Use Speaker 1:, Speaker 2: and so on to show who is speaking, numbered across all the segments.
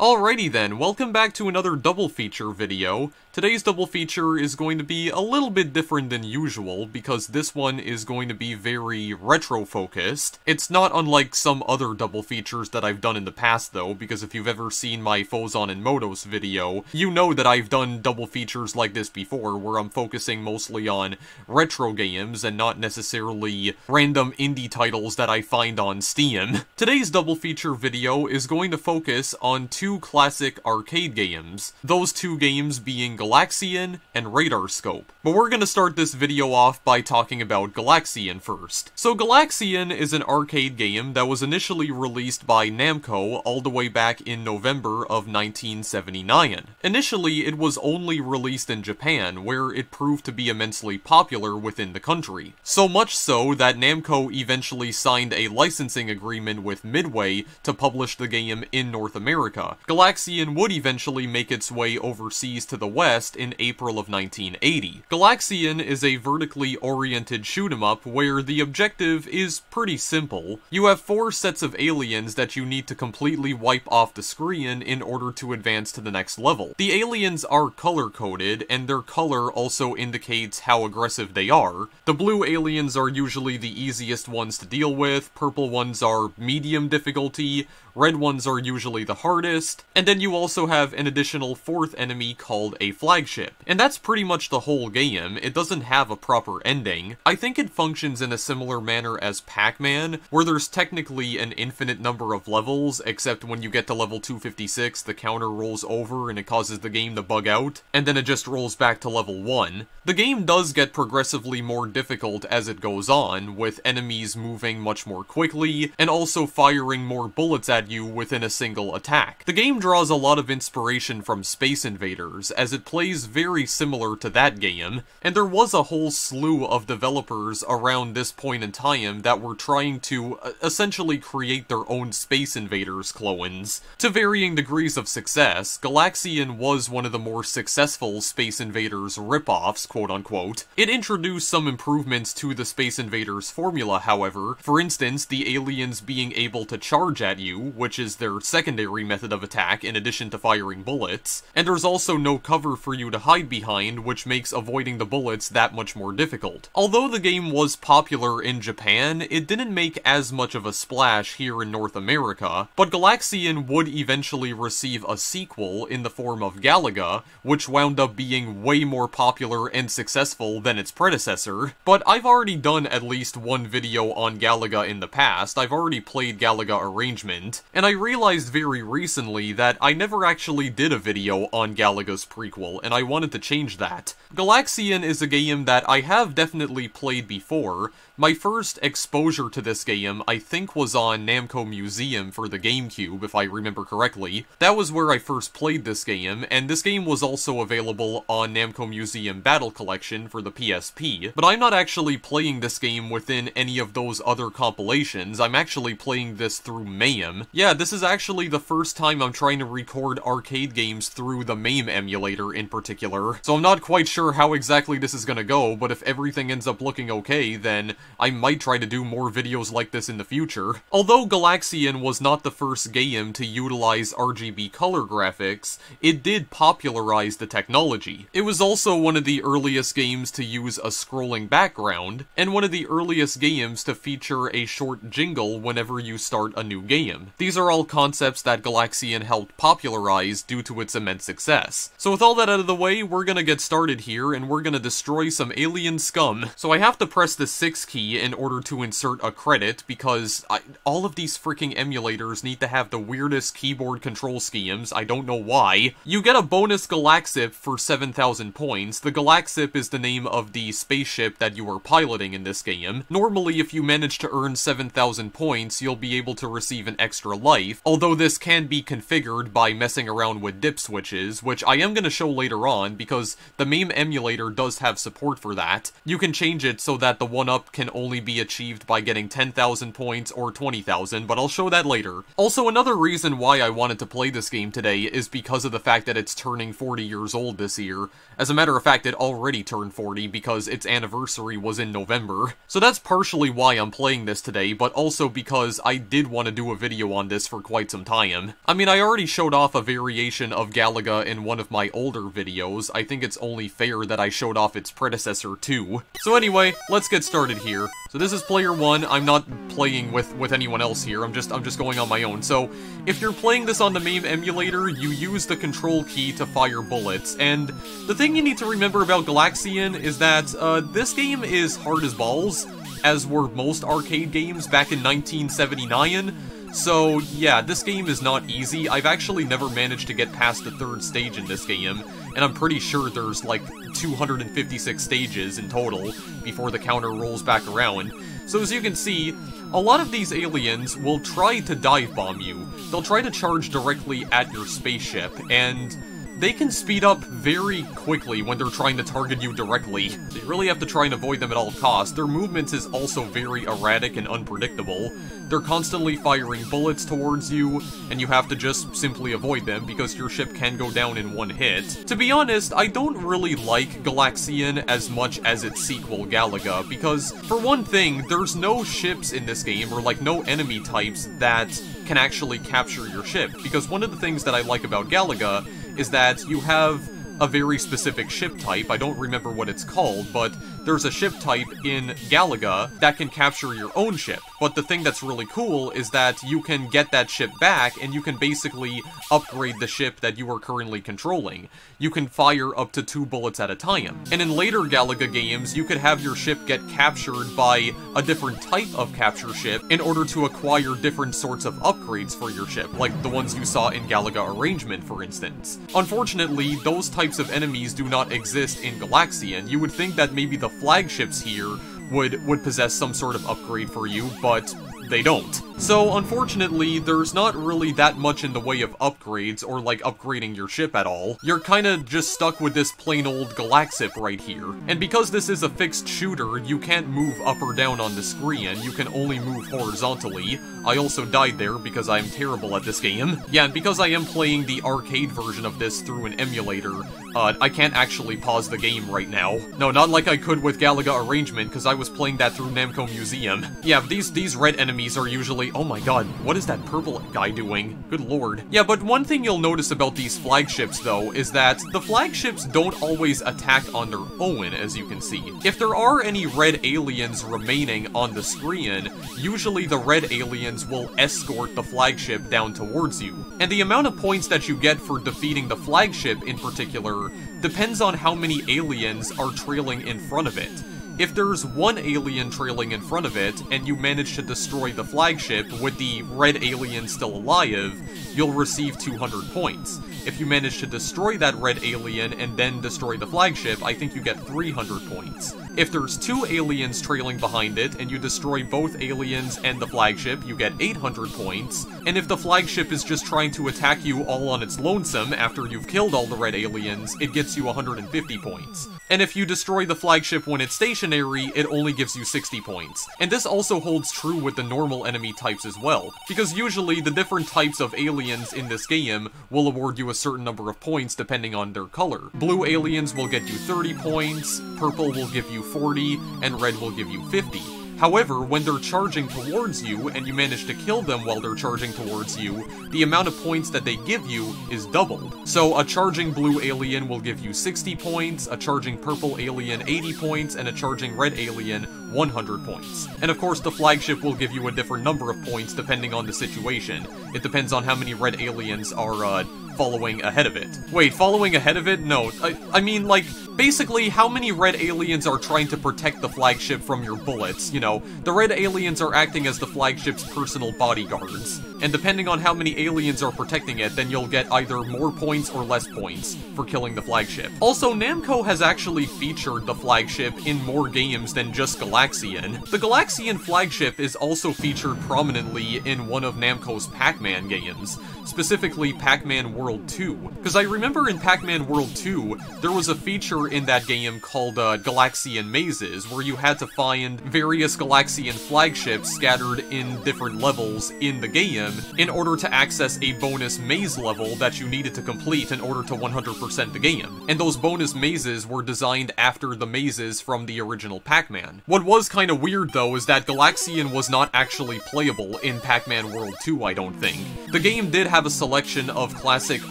Speaker 1: Alrighty then, welcome back to another double feature video. Today's double feature is going to be a little bit different than usual because this one is going to be very retro-focused. It's not unlike some other double features that I've done in the past though, because if you've ever seen my Phozon and Motos video, you know that I've done double features like this before, where I'm focusing mostly on retro games and not necessarily random indie titles that I find on Steam. Today's double feature video is going to focus on two classic arcade games, those two games being Galaxian and Radar Scope. But we're gonna start this video off by talking about Galaxian first. So Galaxian is an arcade game that was initially released by Namco all the way back in November of 1979. Initially, it was only released in Japan, where it proved to be immensely popular within the country. So much so that Namco eventually signed a licensing agreement with Midway to publish the game in North America. Galaxian would eventually make its way overseas to the West in April of 1980. Galaxian is a vertically oriented shoot-'em-up where the objective is pretty simple. You have 4 sets of aliens that you need to completely wipe off the screen in order to advance to the next level. The aliens are color-coded, and their color also indicates how aggressive they are. The blue aliens are usually the easiest ones to deal with, purple ones are medium difficulty, red ones are usually the hardest, and then you also have an additional 4th enemy called a flagship. And that's pretty much the whole game. It doesn't have a proper ending. I think it functions in a similar manner as Pac-Man, where there's technically an infinite number of levels, except when you get to level 256, the counter rolls over and it causes the game to bug out, and then it just rolls back to level 1. The game does get progressively more difficult as it goes on, with enemies moving much more quickly, and also firing more bullets at you within a single attack. The game draws a lot of inspiration from Space Invaders, as it plays very similar to that game, and there was a whole slew of developers around this point in time that were trying to essentially create their own Space Invaders clones. To varying degrees of success, Galaxian was one of the more successful Space Invaders rip-offs, quote-unquote. It introduced some improvements to the Space Invaders formula, however, for instance, the aliens being able to charge at you, which is their secondary method of attack in addition to firing bullets, and there's also no cover for you to hide behind, which makes avoiding the bullets that much more difficult. Although the game was popular in Japan, it didn't make as much of a splash here in North America, but Galaxian would eventually receive a sequel in the form of Galaga, which wound up being way more popular and successful than its predecessor. But I've already done at least one video on Galaga in the past. I've already played Galaga Arrangement, and I realized very recently that I never actually did a video on Galaga's prequel, and I wanted to change that. Galaxian is a game that I have definitely played before. My first exposure to this game, I think, was on Namco Museum for the GameCube, if I remember correctly. That was where I first played this game, and this game was also available on Namco Museum Battle Collection for the PSP. But I'm not actually playing this game within any of those other compilations. I'm actually playing this through MAME. Yeah, this is actually the first time I'm trying to record arcade games through the MAME emulator in particular, so I'm not quite sure how exactly this is gonna go, but if everything ends up looking okay, then I might try to do more videos like this in the future. Although Galaxian was not the first game to utilize RGB color graphics, it did popularize the technology. It was also one of the earliest games to use a scrolling background, and one of the earliest games to feature a short jingle whenever you start a new game. These are all concepts that Galaxian helped popularize due to its immense success. So with all that out of the way, we're gonna get started here, and we're gonna destroy some alien scum. So I have to press the 6 key in order to insert a credit, because all of these freaking emulators need to have the weirdest keyboard control schemes. I don't know why. You get a bonus Galaxip for 7,000 points. The Galaxip is the name of the spaceship that you are piloting in this game. Normally, if you manage to earn 7,000 points, you'll be able to receive an extra life, although this can be configured by messing around with dip switches, which I am going to show later on, because the MAME emulator does have support for that. You can change it so that the 1-up can only be achieved by getting 10,000 points or 20,000, but I'll show that later. Also, another reason why I wanted to play this game today is because of the fact that it's turning 40 years old this year. As a matter of fact, it already turned 40 because its anniversary was in November. So that's partially why I'm playing this today, but also because I did want to do a video on this for quite some time. I mean, I already showed off a variation of Galaga in one of my older videos. I think it's only fair that I showed off its predecessor too. So anyway, let's get started here. So this is player 1. I'm not playing with anyone else here. I'm just going on my own. So if you're playing this on the MAME emulator, you use the control key to fire bullets. And the thing you need to remember about Galaxian is that this game is hard as balls, as were most arcade games back in 1979. So, yeah, this game is not easy. I've actually never managed to get past the 3rd stage in this game, and I'm pretty sure there's like 256 stages in total before the counter rolls back around. So as you can see, a lot of these aliens will try to dive bomb you. They'll try to charge directly at your spaceship, and they can speed up very quickly when they're trying to target you directly. So you really have to try and avoid them at all costs. Their movements is also very erratic and unpredictable. They're constantly firing bullets towards you, and you have to just simply avoid them because your ship can go down in one hit. To be honest, I don't really like Galaxian as much as its sequel Galaga, because for one thing, there's no ships in this game, or like no enemy types that can actually capture your ship, because one of the things that I like about Galaga is that you have a very specific ship type. I don't remember what it's called, but there's a ship type in Galaga that can capture your own ship. But the thing that's really cool is that you can get that ship back, and you can basically upgrade the ship that you are currently controlling. You can fire up to 2 bullets at a time. And in later Galaga games, you could have your ship get captured by a different type of capture ship in order to acquire different sorts of upgrades for your ship, like the ones you saw in Galaga Arrangement, for instance. Unfortunately, those types of enemies do not exist in Galaxian. You would think that maybe the flagships here would possess some sort of upgrade for you, but they don't. So, unfortunately, there's not really that much in the way of upgrades, or like upgrading your ship at all. You're kinda just stuck with this plain old Galaxip right here. And because this is a fixed shooter, you can't move up or down on the screen, you can only move horizontally. I also died there because I'm terrible at this game. Yeah, and because I am playing the arcade version of this through an emulator, I can't actually pause the game right now. No, not like I could with Galaga Arrangement, because I was playing that through Namco Museum. Yeah, but these red enemies are usually— oh my god, what is that purple guy doing? Good lord. Yeah, but one thing you'll notice about these flagships, though, is that the flagships don't always attack on their own, as you can see. If there are any red aliens remaining on the screen, usually the red aliens will escort the flagship down towards you. And the amount of points that you get for defeating the flagship, in particular, depends on how many aliens are trailing in front of it. If there's one alien trailing in front of it, and you manage to destroy the flagship with the red alien still alive, you'll receive 200 points. If you manage to destroy that red alien and then destroy the flagship, I think you get 300 points. If there's 2 aliens trailing behind it, and you destroy both aliens and the flagship, you get 800 points. And if the flagship is just trying to attack you all on its lonesome after you've killed all the red aliens, it gets you 150 points. And if you destroy the flagship when it's stationary, it only gives you 60 points. And this also holds true with the normal enemy types as well, because usually the different types of aliens in this game will award you a certain number of points depending on their color. Blue aliens will get you 30 points, purple will give you 40, and red will give you 50. However, when they're charging towards you, and you manage to kill them while they're charging towards you, the amount of points that they give you is doubled. So a charging blue alien will give you 60 points, a charging purple alien 80 points, and a charging red alien 100 points. And of course the flagship will give you a different number of points depending on the situation. It depends on how many red aliens are, following ahead of it. Wait, following ahead of it? No, I mean, like, basically, how many red aliens are trying to protect the flagship from your bullets? You know, the red aliens are acting as the flagship's personal bodyguards. And depending on how many aliens are protecting it, then you'll get either more points or less points for killing the flagship. Also, Namco has actually featured the flagship in more games than just Galaxian. The Galaxian flagship is also featured prominently in one of Namco's Pac-Man games, specifically Pac-Man World 2. Because I remember in Pac-Man World 2, there was a feature in that game called Galaxian Mazes, where you had to find various Galaxian flagships scattered in different levels in the game, game in order to access a bonus maze level that you needed to complete in order to 100% the game. And those bonus mazes were designed after the mazes from the original Pac-Man. What was kind of weird though is that Galaxian was not actually playable in Pac-Man World 2, I don't think. The game did have a selection of classic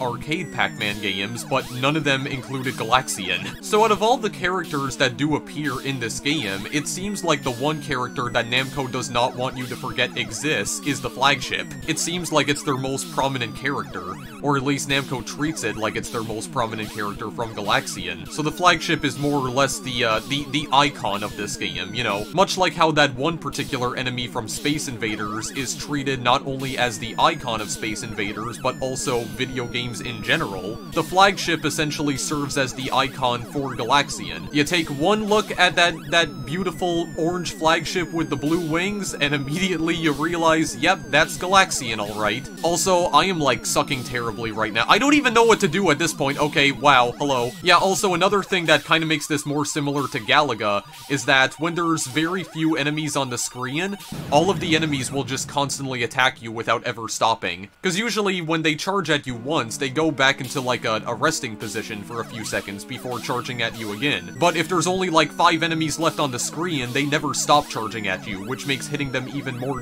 Speaker 1: arcade Pac-Man games, but none of them included Galaxian. So out of all the characters that do appear in this game, it seems like the one character that Namco does not want you to forget exists is the flagship. It seems like it's their most prominent character, or at least Namco treats it like it's their most prominent character from Galaxian. So the flagship is more or less the icon of this game, you know? Much like how that one particular enemy from Space Invaders is treated not only as the icon of Space Invaders, but also video games in general, the flagship essentially serves as the icon for Galaxian. You take one look at that beautiful orange flagship with the blue wings, and immediately you realize, yep, that's Galaxian, alright. Also, I am, like, sucking terribly right now. I don't even know what to do at this point. Okay, wow, hello. Yeah, also, another thing that kind of makes this more similar to Galaga is that when there's very few enemies on the screen, all of the enemies will just constantly attack you without ever stopping. Because usually, when they charge at you once, they go back into, like, a resting position for a few seconds before charging at you again. But if there's only, like, 5 enemies left on the screen, they never stop charging at you, which makes hitting them even more,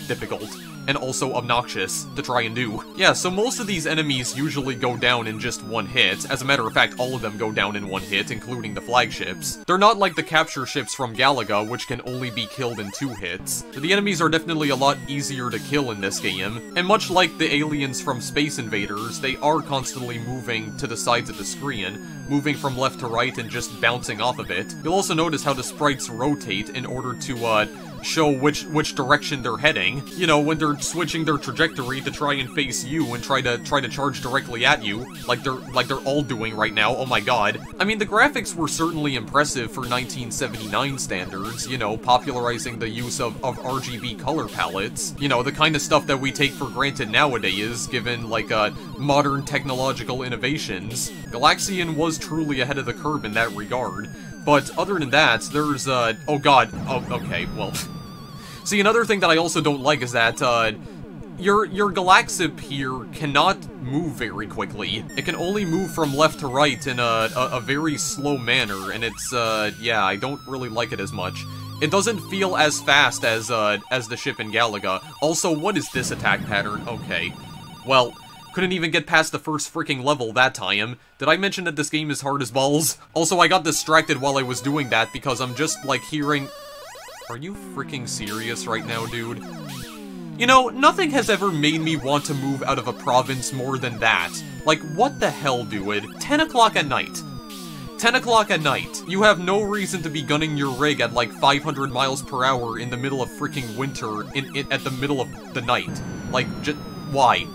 Speaker 1: difficult. And also obnoxious to try and do. Yeah, so most of these enemies usually go down in just one hit. As a matter of fact, all of them go down in one hit, including the flagships. They're not like the capture ships from Galaga, which can only be killed in 2 hits. The enemies are definitely a lot easier to kill in this game, and much like the aliens from Space Invaders, they are constantly moving to the sides of the screen, moving from left to right and just bouncing off of it. You'll also notice how the sprites rotate in order to, show which direction they're heading. You know, when they're switching their trajectory to try and face you and try to charge directly at you, like they're all doing right now. Oh my god. I mean, the graphics were certainly impressive for 1979 standards, you know, popularizing the use of RGB color palettes. You know, the kind of stuff that we take for granted nowadays, given, like, modern technological innovations. Galaxian was truly ahead of the curve in that regard. But other than that, there's, oh god, oh, okay, well. See, another thing that I also don't like is that, your Galaxip here cannot move very quickly. It can only move from left to right in a very slow manner, and it's, yeah, I don't really like it as much. It doesn't feel as fast as the ship in Galaga. Also, what is this attack pattern? Okay, well, couldn't even get past the first freaking level that time. Did I mention that this game is hard as balls? Also, I got distracted while I was doing that because I'm just, like, hearing... Are you freaking serious right now, dude? You know, nothing has ever made me want to move out of a province more than that. Like, what the hell, dude? 10 o'clock at night. 10 o'clock at night. You have no reason to be gunning your rig at, like, 500 miles per hour in the middle of freaking winter at the middle of the night. Like, just... why?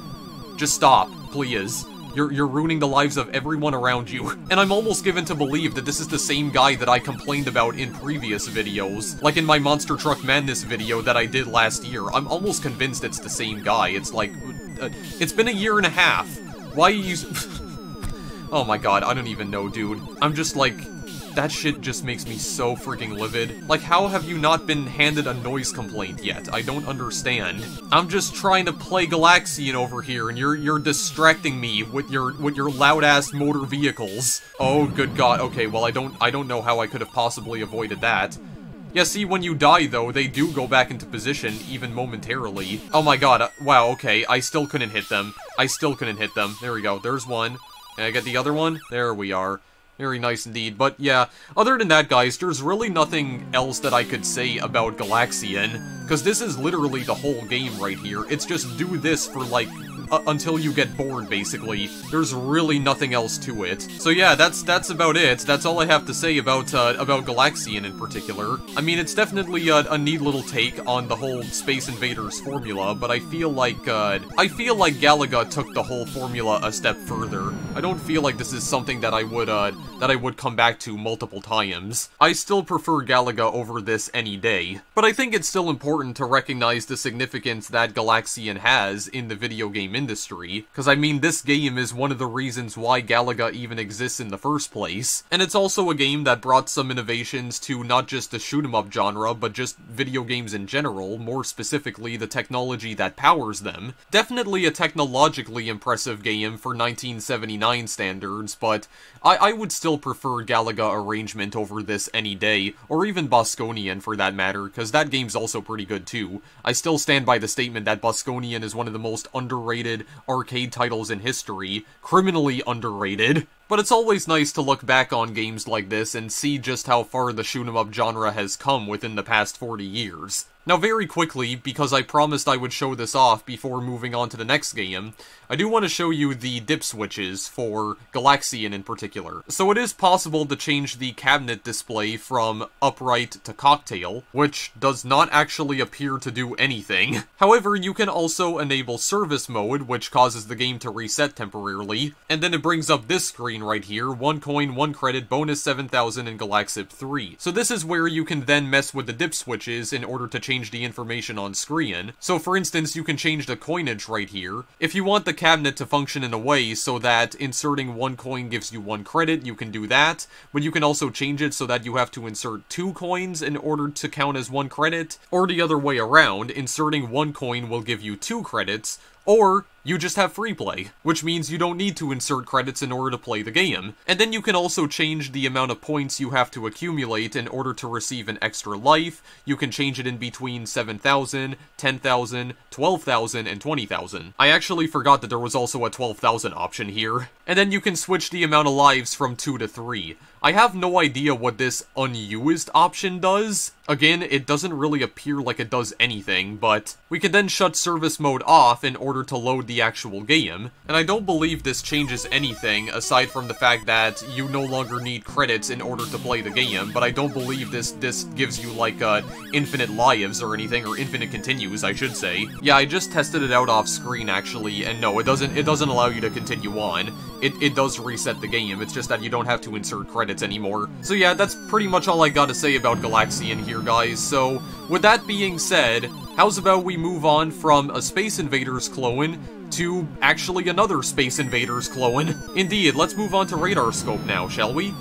Speaker 1: Just stop, please. You're ruining the lives of everyone around you. And I'm almost given to believe that this is the same guy that I complained about in previous videos. Like in my Monster Truck Madness video that I did last year. I'm almost convinced it's the same guy. It's like... it's been a year and a half. Why are you... Oh my god, I don't even know, dude. I'm just like... That shit just makes me so freaking livid. Like, how have you not been handed a noise complaint yet? I don't understand. I'm just trying to play Galaxian over here, and you're distracting me with your loud-ass motor vehicles. Oh, good god. Okay, well, I don't know how I could have possibly avoided that. Yeah, see, when you die, though, they do go back into position, even momentarily. Oh my god, wow, okay, I still couldn't hit them. I still couldn't hit them. There we go, there's one. Can I get the other one? There we are. Very nice indeed, but yeah, other than that, guys, there's really nothing else that I could say about Galaxian, because this is literally the whole game right here. It's just do this for, like, until you get bored, basically. There's really nothing else to it. So yeah, that's about it. That's all I have to say about Galaxian in particular. I mean, it's definitely a neat little take on the whole Space Invaders formula, but I feel like Galaga took the whole formula a step further. I don't feel like this is something that I would come back to multiple times. I still prefer Galaga over this any day, but I think it's still important to recognize the significance that Galaxian has in the video game industry, because I mean this game is one of the reasons why Galaga even exists in the first place, and it's also a game that brought some innovations to not just the shoot-'em-up genre, but just video games in general, more specifically the technology that powers them. Definitely a technologically impressive game for 1979 standards, but I would still prefer Galaga Arrangement over this any day, or even Bosconian for that matter, because that game's also pretty good too. I still stand by the statement that Bosconian is one of the most underrated arcade titles in history, criminally underrated. But it's always nice to look back on games like this and see just how far the shoot-'em-up genre has come within the past 40 years. Now very quickly, because I promised I would show this off before moving on to the next game, I do want to show you the dip switches for Galaxian in particular. So it is possible to change the cabinet display from upright to cocktail, which does not actually appear to do anything. However, you can also enable service mode, which causes the game to reset temporarily, and then it brings up this screen right here, 1 coin, 1 credit, bonus 7,000 in Galaxip 3. So this is where you can then mess with the dip switches in order to change the information on screen. So for instance, you can change the coinage right here. If you want the cabinet to function in a way so that inserting 1 coin gives you 1 credit, you can do that, but you can also change it so that you have to insert 2 coins in order to count as 1 credit, or the other way around, inserting 1 coin will give you 2 credits, or you just have free play, which means you don't need to insert credits in order to play the game. And then you can also change the amount of points you have to accumulate in order to receive an extra life. You can change it in between 7,000, 10,000, 12,000, and 20,000. I actually forgot that there was also a 12,000 option here. And then you can switch the amount of lives from 2 to 3. I have no idea what this unused option does. Again, it doesn't really appear like it does anything, but we can then shut service mode off in order to load the actual game, and I don't believe this changes anything aside from the fact that you no longer need credits in order to play the game, but I don't believe this gives you like infinite lives or anything, or infinite continues, I should say. Yeah, I just tested it out off screen actually, and no, it doesn't allow you to continue on. It does reset the game, it's just that you don't have to insert credits anymore. So yeah, that's pretty much all I gotta say about Galaxian here, guys. So, with that being said, how's about we move on from a Space Invaders clone to actually another Space Invaders clone? Indeed, let's move on to Radar Scope now, shall we?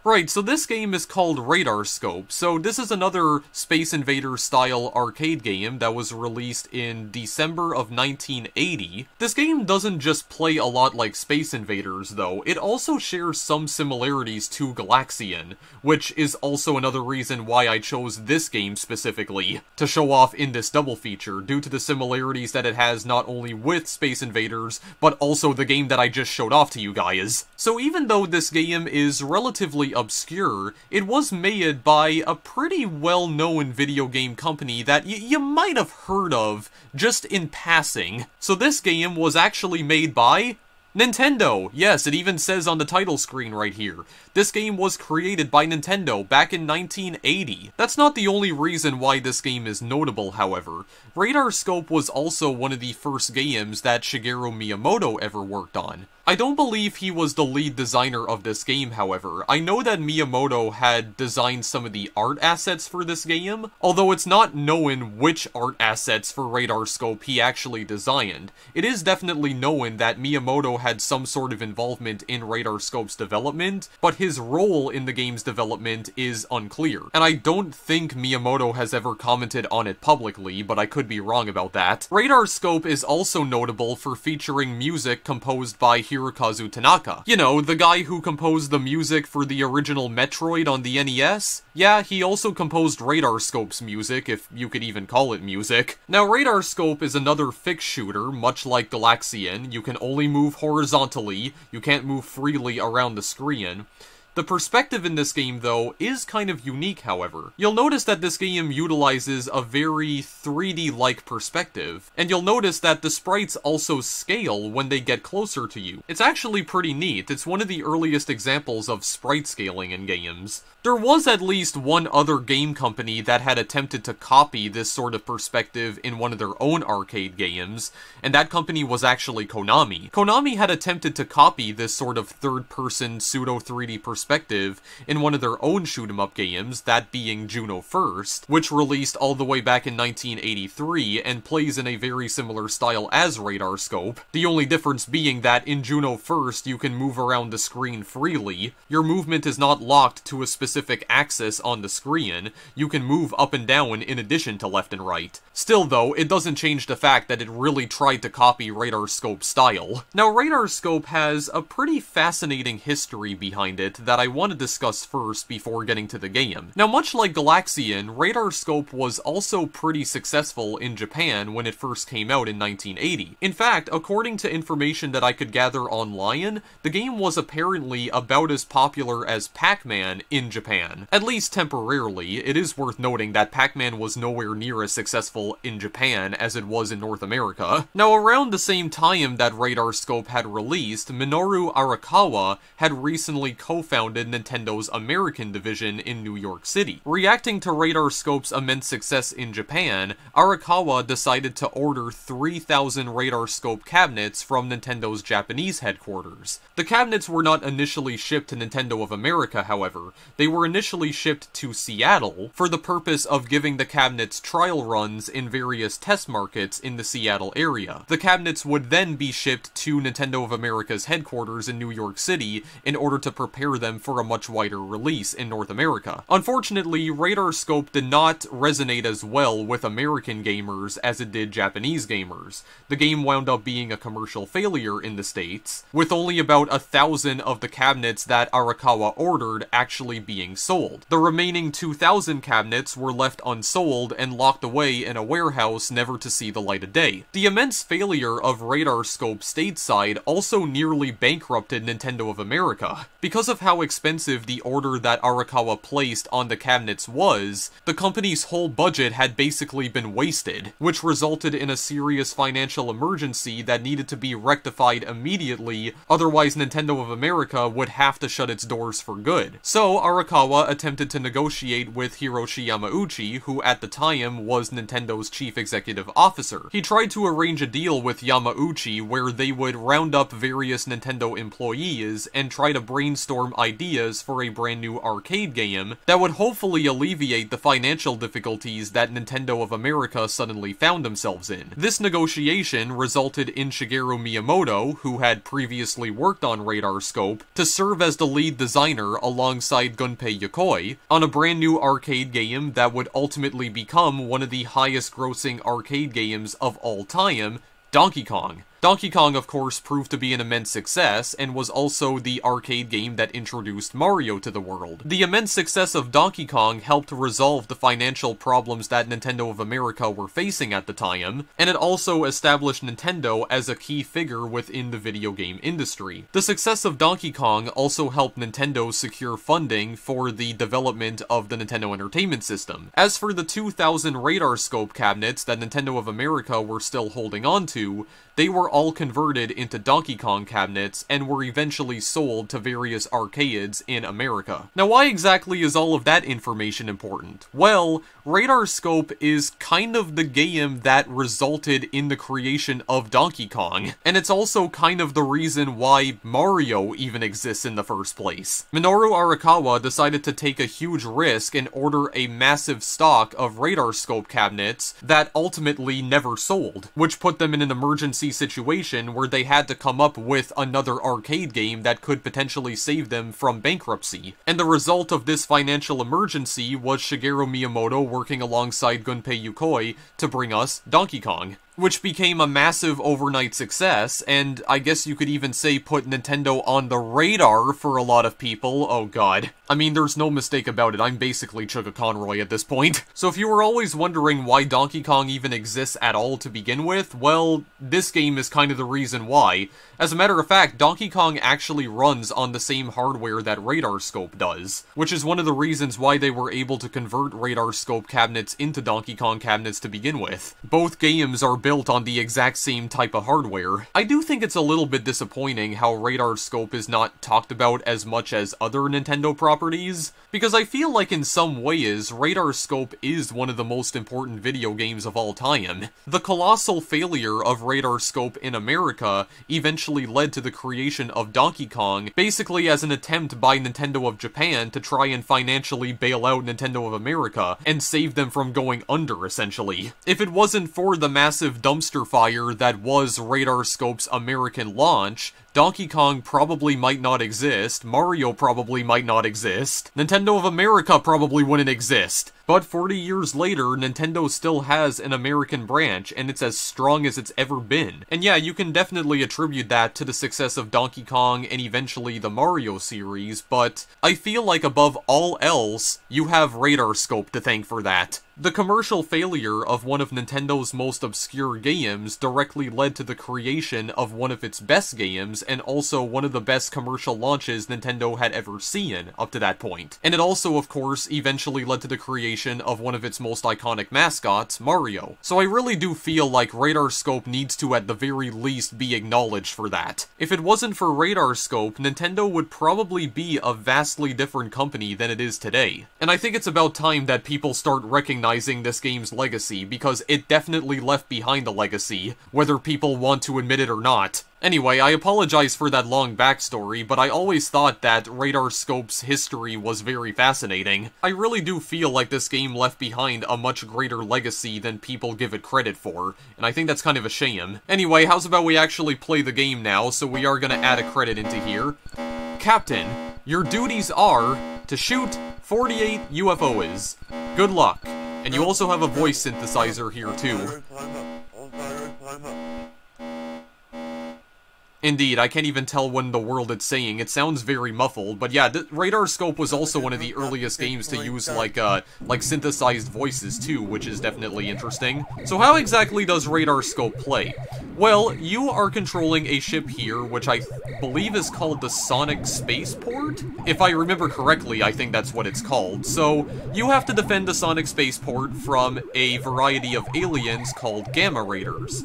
Speaker 1: Right, so this game is called Radar Scope. So this is another Space Invaders style arcade game that was released in December of 1980. This game doesn't just play a lot like Space Invaders though, it also shares some similarities to Galaxian, which is also another reason why I chose this game specifically to show off in this double feature, due to the similarities that it has not only with Space Invaders, but also the game that I just showed off to you guys. So even though this game is relatively obscure, it was made by a pretty well-known video game company that you might have heard of just in passing. So this game was actually made by Nintendo! Yes, it even says on the title screen right here. This game was created by Nintendo back in 1980. That's not the only reason why this game is notable, however. Radar Scope was also one of the first games that Shigeru Miyamoto ever worked on. I don't believe he was the lead designer of this game, however. I know that Miyamoto had designed some of the art assets for this game, although it's not known which art assets for Radar Scope he actually designed. It is definitely known that Miyamoto had some sort of involvement in Radar Scope's development, but his role in the game's development is unclear. And I don't think Miyamoto has ever commented on it publicly, but I could be wrong about that. Radar Scope is also notable for featuring music composed by Hirokazu Tanaka. You know, the guy who composed the music for the original Metroid on the NES? Yeah, he also composed Radar Scope's music, if you could even call it music. Now, Radar Scope is another fixed shooter, much like Galaxian. You can only move horizontally, you can't move freely around the screen. The perspective in this game, though, is kind of unique, however. You'll notice that this game utilizes a very 3D-like perspective, and you'll notice that the sprites also scale when they get closer to you. It's actually pretty neat. It's one of the earliest examples of sprite scaling in games. There was at least one other game company that had attempted to copy this sort of perspective in one of their own arcade games, and that company was actually Konami. Konami had attempted to copy this sort of third-person pseudo-3D perspective perspective in one of their own shoot-'em-up games, that being Juno First, which released all the way back in 1983 and plays in a very similar style as Radar Scope, the only difference being that in Juno First you can move around the screen freely. Your movement is not locked to a specific axis on the screen, you can move up and down in addition to left and right. Still though, it doesn't change the fact that it really tried to copy Radar Scope's style. Now Radar Scope has a pretty fascinating history behind it that I want to discuss first before getting to the game. Now much like Galaxian, Radar Scope was also pretty successful in Japan when it first came out in 1980. In fact, according to information that I could gather online, the game was apparently about as popular as Pac-Man in Japan. At least temporarily. It is worth noting that Pac-Man was nowhere near as successful in Japan as it was in North America. Now around the same time that Radar Scope had released, Minoru Arakawa had recently co-founded Nintendo's American division in New York City. Reacting to Radar Scope's immense success in Japan, Arakawa decided to order 3,000 Radar Scope cabinets from Nintendo's Japanese headquarters. The cabinets were not initially shipped to Nintendo of America, however. They were initially shipped to Seattle for the purpose of giving the cabinets trial runs in various test markets in the Seattle area. The cabinets would then be shipped to Nintendo of America's headquarters in New York City in order to prepare them for a much wider release in North America. Unfortunately, Radar Scope did not resonate as well with American gamers as it did Japanese gamers. The game wound up being a commercial failure in the States, with only about 1,000 of the cabinets that Arakawa ordered actually being sold. The remaining 2,000 cabinets were left unsold and locked away in a warehouse never to see the light of day. The immense failure of Radar Scope stateside also nearly bankrupted Nintendo of America. Because of how expensive the order that Arakawa placed on the cabinets was, the company's whole budget had basically been wasted, which resulted in a serious financial emergency that needed to be rectified immediately, otherwise Nintendo of America would have to shut its doors for good. So Arakawa attempted to negotiate with Hiroshi Yamauchi, who at the time was Nintendo's chief executive officer. He tried to arrange a deal with Yamauchi where they would round up various Nintendo employees and try to brainstorm ideas for a brand new arcade game that would hopefully alleviate the financial difficulties that Nintendo of America suddenly found themselves in. This negotiation resulted in Shigeru Miyamoto, who had previously worked on Radar Scope, to serve as the lead designer alongside Gunpei Yokoi on a brand new arcade game that would ultimately become one of the highest grossing arcade games of all time, Donkey Kong. Donkey Kong, of course, proved to be an immense success, and was also the arcade game that introduced Mario to the world. The immense success of Donkey Kong helped resolve the financial problems that Nintendo of America were facing at the time, and it also established Nintendo as a key figure within the video game industry. The success of Donkey Kong also helped Nintendo secure funding for the development of the Nintendo Entertainment System. As for the 2,000 Radar Scope cabinets that Nintendo of America were still holding on to, they were all converted into Donkey Kong cabinets and were eventually sold to various arcades in America. Now, why exactly is all of that information important? Well, Radar Scope is kind of the game that resulted in the creation of Donkey Kong, and it's also kind of the reason why Mario even exists in the first place. Minoru Arakawa decided to take a huge risk and order a massive stock of Radar Scope cabinets that ultimately never sold, which put them in an emergency situation where they had to come up with another arcade game that could potentially save them from bankruptcy. And the result of this financial emergency was Shigeru Miyamoto working alongside Gunpei Yokoi to bring us Donkey Kong, which became a massive overnight success, and I guess you could even say put Nintendo on the radar for a lot of people. Oh god. I mean, there's no mistake about it, I'm basically Chugga Conroy at this point. So if you were always wondering why Donkey Kong even exists at all to begin with, well, this game is kind of the reason why. As a matter of fact, Donkey Kong actually runs on the same hardware that Radar Scope does, which is one of the reasons why they were able to convert Radar Scope cabinets into Donkey Kong cabinets to begin with. Both games are built built on the exact same type of hardware. I do think it's a little bit disappointing how Radar Scope is not talked about as much as other Nintendo properties, because I feel like in some ways, Radar Scope is one of the most important video games of all time. The colossal failure of Radar Scope in America eventually led to the creation of Donkey Kong, basically as an attempt by Nintendo of Japan to try and financially bail out Nintendo of America and save them from going under, essentially. If it wasn't for the massive dumpster fire that was Radar Scope's American launch, Donkey Kong probably might not exist, Mario probably might not exist, Nintendo of America probably wouldn't exist. But 40 years later, Nintendo still has an American branch, and it's as strong as it's ever been. And yeah, you can definitely attribute that to the success of Donkey Kong and eventually the Mario series, but I feel like above all else, you have Radar Scope to thank for that. The commercial failure of one of Nintendo's most obscure games directly led to the creation of one of its best games, and also one of the best commercial launches Nintendo had ever seen up to that point. And it also, of course, eventually led to the creation of one of its most iconic mascots, Mario. So I really do feel like Radar Scope needs to at the very least be acknowledged for that. If it wasn't for Radar Scope, Nintendo would probably be a vastly different company than it is today. And I think it's about time that people start recognizing this game's legacy, because it definitely left behind a legacy, whether people want to admit it or not. Anyway, I apologize for that long backstory, but I always thought that Radar Scope's history was very fascinating. I really do feel like this game left behind a much greater legacy than people give it credit for, and I think that's kind of a shame. Anyway, how's about we actually play the game now, so we are gonna add a credit into here. Captain, your duties are to shoot 48 UFOs. Good luck. And you also have a voice synthesizer here too. Indeed, I can't even tell when the word it's saying. It sounds very muffled, but yeah, Radar Scope was also one of the earliest games to use, like synthesized voices too, which is definitely interesting. So how exactly does Radar Scope play? Well, you are controlling a ship here, which I believe is called the Sonic Spaceport? If I remember correctly, I think that's what it's called. So, you have to defend the Sonic Spaceport from a variety of aliens called Gamma Raiders.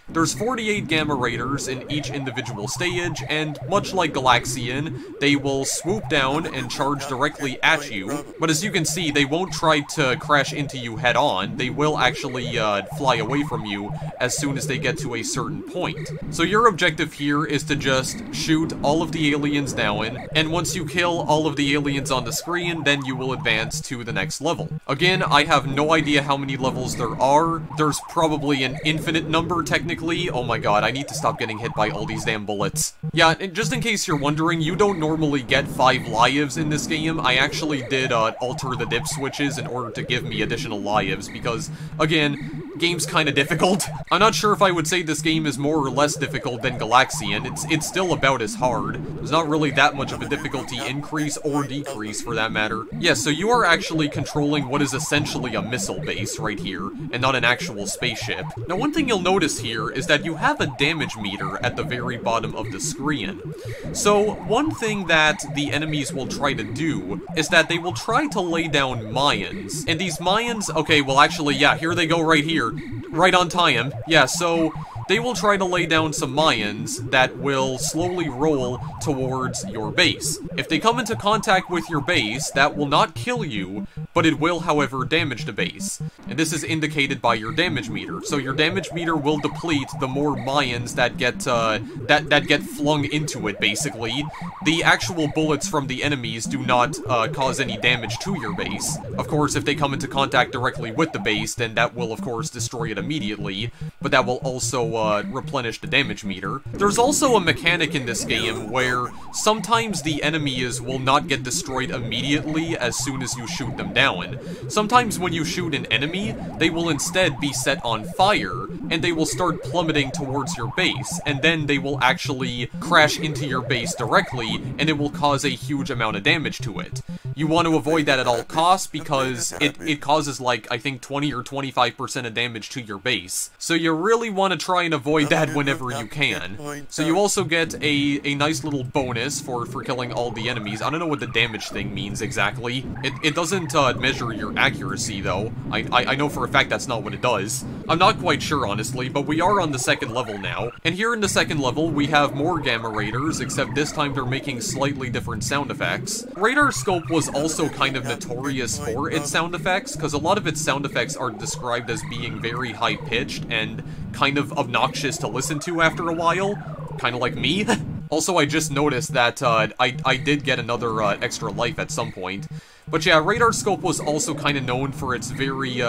Speaker 1: There's 48 Gamma Raiders in each individual stage, and much like Galaxian, they will swoop down and charge directly at you, but as you can see, they won't try to crash into you head-on. They will actually fly away from you as soon as they get to a certain point. So your objective here is to just shoot all of the aliens down, and once you kill all of the aliens on the screen, then you will advance to the next level. Again, I have no idea how many levels there are. There's probably an infinite number, technically. Oh my god, I need to stop getting hit by all these damn bullets. Yeah, and just in case you're wondering, you don't normally get 5 lives in this game. I actually did alter the dip switches in order to give me additional lives, because, again, game's kinda difficult. I'm not sure if I would say this game is more or less difficult than Galaxian. It's still about as hard. There's not really that much of a difficulty increase or decrease, for that matter. Yeah, so you are actually controlling what is essentially a missile base right here, and not an actual spaceship. Now, one thing you'll notice here is that you have a damage meter at the very bottom of the screen. So, one thing that the enemies will try to do is that they will try to lay down mines. And these mines, okay, well actually, yeah, here they go right here. Right on time. Yeah, so they will try to lay down some mines that will slowly roll towards your base. If they come into contact with your base, that will not kill you, but it will, however, damage the base. And this is indicated by your damage meter. So your damage meter will deplete the more mines that get flung into it, basically. The actual bullets from the enemies do not cause any damage to your base. Of course, if they come into contact directly with the base, then that will, of course, destroy it immediately, but that will also replenish the damage meter. There's also a mechanic in this game where sometimes the enemies will not get destroyed immediately as soon as you shoot them down. Sometimes when you shoot an enemy, they will instead be set on fire, and they will start plummeting towards your base, and then they will actually crash into your base directly, and it will cause a huge amount of damage to it. You want to avoid that at all costs, because it causes, like, I think 20 or 25% of damage to your base. So you really want to try try and avoid that whenever you can. So you also get a nice little bonus for killing all the enemies. I don't know what the damage thing means exactly. It doesn't measure your accuracy, though. I know for a fact that's not what it does. I'm not quite sure, honestly, but we are on the second level now. And here in the second level, we have more Gamma Raiders, except this time they're making slightly different sound effects. Radar Scope was also kind of notorious for its sound effects, because a lot of its sound effects are described as being very high-pitched and kind of obnoxious to listen to after a while. Kind of like me. Also, I just noticed that I did get another extra life at some point. But yeah, Radar Scope was also kind of known for its very,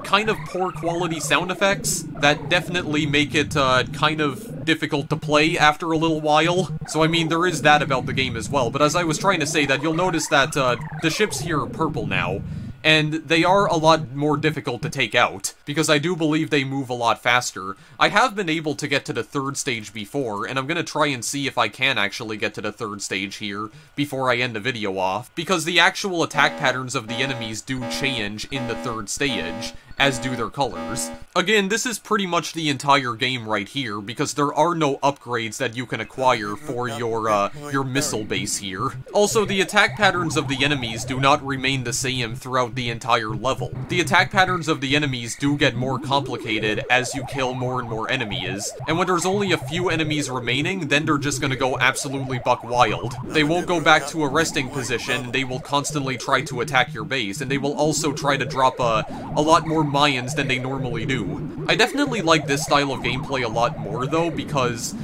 Speaker 1: kind of poor quality sound effects that definitely make it, kind of difficult to play after a little while. So I mean, there is that about the game as well. But as I was trying to say that, you'll notice that, the ships here are purple now. And they are a lot more difficult to take out, because I do believe they move a lot faster. I have been able to get to the third stage before, and I'm gonna try and see if I can actually get to the third stage here before I end the video off, because the actual attack patterns of the enemies do change in the third stage, as do their colors. Again, this is pretty much the entire game right here, because there are no upgrades that you can acquire for your missile base here. Also, the attack patterns of the enemies do not remain the same throughout the entire level. The attack patterns of the enemies do get more complicated as you kill more and more enemies, and when there's only a few enemies remaining, then they're just gonna go absolutely buck wild. They won't go back to a resting position, they will constantly try to attack your base, and they will also try to drop a lot more Mayans than they normally do. I definitely like this style of gameplay a lot more, though, because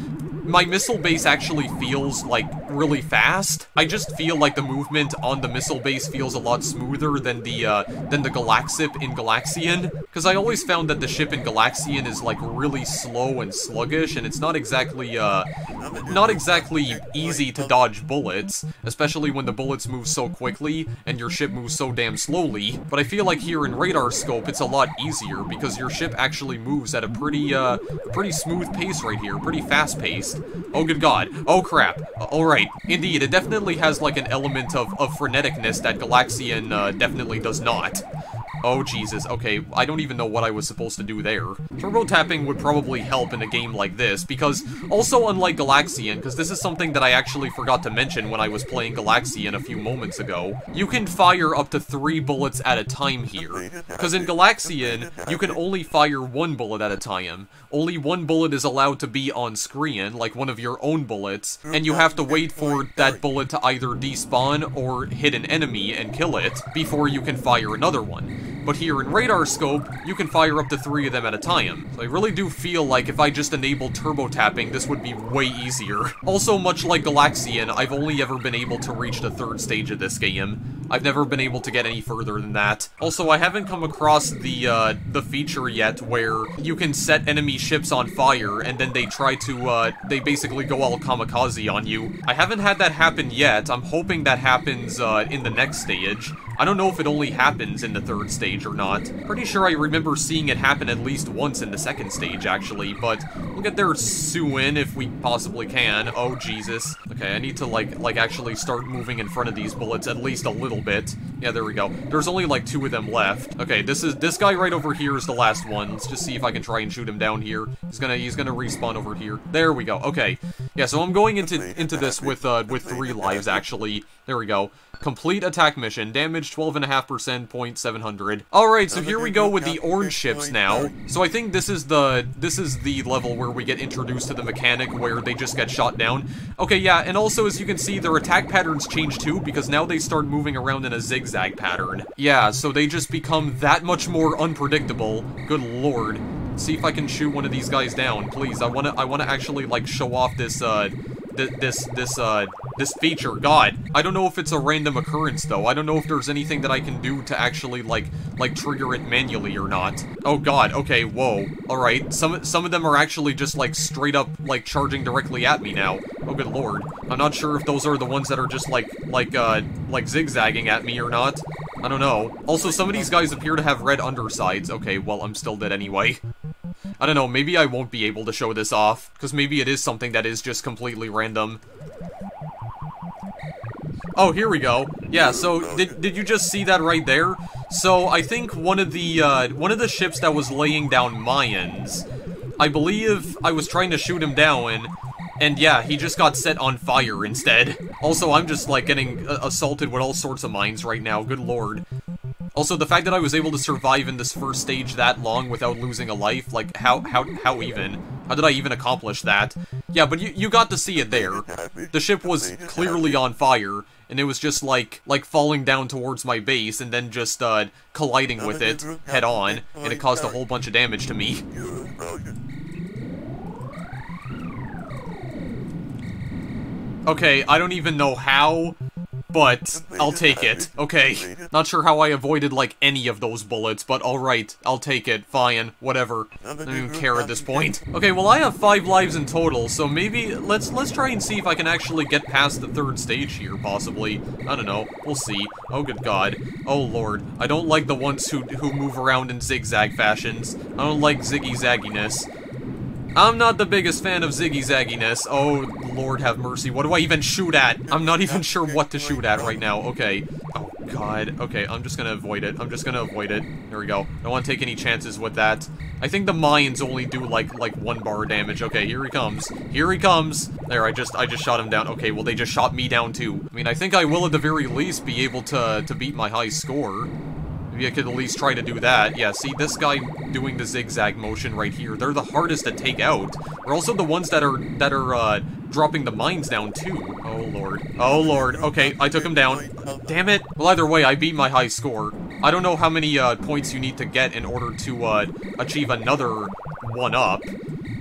Speaker 1: my missile base actually feels, like, really fast. I just feel like the movement on the missile base feels a lot smoother than the Galaxip in Galaxian, because I always found that the ship in Galaxian is, like, really slow and sluggish, and it's not exactly easy to dodge bullets, especially when the bullets move so quickly, and your ship moves so damn slowly. But I feel like here in Radar Scope, it's a lot easier, because your ship actually moves at a pretty smooth pace right here, pretty fast-paced. Oh, good God. Oh, crap. Alright. Indeed, it definitely has, like, an element of freneticness that Galaxian definitely does not. Oh, Jesus. Okay, I don't even know what I was supposed to do there. Turbo tapping would probably help in a game like this, because also unlike Galaxian, because this is something that I actually forgot to mention when I was playing Galaxian a few moments ago, you can fire up to 3 bullets at a time here. Because in Galaxian, you can only fire 1 bullet at a time. Only 1 bullet is allowed to be on screen, like one of your own bullets, and you have to wait for that bullet to either despawn or hit an enemy and kill it before you can fire another one. But here in Radar Scope, you can fire up to 3 of them at a time. So I really do feel like if I just enabled turbo tapping, this would be way easier. Also, much like Galaxian, I've only ever been able to reach the 3rd stage of this game. I've never been able to get any further than that. Also, I haven't come across the feature yet where you can set enemy ships on fire and then they try to, they basically go all kamikaze on you. I haven't had that happen yet. I'm hoping that happens, in the next stage. I don't know if it only happens in the 3rd stage or not. Pretty sure I remember seeing it happen at least once in the 2nd stage, actually, but we'll get there soon if we possibly can. Oh, Jesus. Okay, I need to, like actually start moving in front of these bullets at least a little bit. Yeah, there we go. There's only, like, 2 of them left. Okay, this guy right over here is the last one. Let's just see if I can try and shoot him down here. He's gonna respawn over here. There we go. Okay. Yeah, so I'm going into this with 3 lives, actually. There we go. Complete attack mission. Damage 12.5%, 0.700. Alright, so here we go with the orange ships now. So I think this is the level where we get introduced to the mechanic where they just get shot down. Okay, yeah, and also as you can see, their attack patterns change too, because now they start moving around in a zigzag pattern. Yeah, so they just become that much more unpredictable. Good lord. Let's see if I can shoot one of these guys down, please. I wanna actually, like, show off this feature. God, I don't know if it's a random occurrence, though. I don't know if there's anything that I can do to actually, like trigger it manually or not. Oh, God, okay, whoa. Alright, some of them are actually just, like, straight up, like, charging directly at me now. Oh, good lord. I'm not sure if those are the ones that are just, like zigzagging at me or not. I don't know. Also, some of these guys appear to have red undersides. Okay, well, I'm still dead anyway. I don't know, maybe I won't be able to show this off, because maybe it is something that is just completely random. Oh, here we go. Yeah, so, did you just see that right there? So, I think one of the ships that was laying down Mayans, I believe I was trying to shoot him down, and yeah, he just got set on fire instead. Also, I'm just, like, getting assaulted with all sorts of mines right now, good lord. Also, the fact that I was able to survive in this first stage that long without losing a life, like, how even? How did I even accomplish that? Yeah, but you got to see it there. The ship was clearly on fire, and it was just, like falling down towards my base, and then just, colliding with it head-on, and it caused a whole bunch of damage to me. Okay, I don't even know how, but I'll take it. Okay, not sure how I avoided, like, any of those bullets, but alright, I'll take it. Fine, whatever. I don't even care at this point. Okay, well, I have 5 lives in total, so maybe let's try and see if I can actually get past the 3rd stage here, possibly. I don't know. We'll see. Oh, good god. Oh, lord. I don't like the ones who move around in zigzag fashions. I don't like ziggy-zagginess. I'm not the biggest fan of ziggy-zagginess. Oh, Lord have mercy. What do I even shoot at? I'm not even sure what to shoot at right now. Okay. Oh, God. Okay, I'm just gonna avoid it. I'm just gonna avoid it. There we go. Don't want to take any chances with that. I think the mines only do, like 1 bar damage. Okay, here he comes. Here he comes! There, I just shot him down. Okay, well, they just shot me down, too. I mean, I think I will, at the very least, be able to beat my high score. Maybe I could at least try to do that. Yeah, see, this guy doing the zigzag motion right here, they're the hardest to take out. They're also the ones that are dropping the mines down, too. Oh, lord. Oh, lord. Okay, I took him down. Damn it. Well, either way, I beat my high score. I don't know how many points you need to get in order to achieve another 1-up.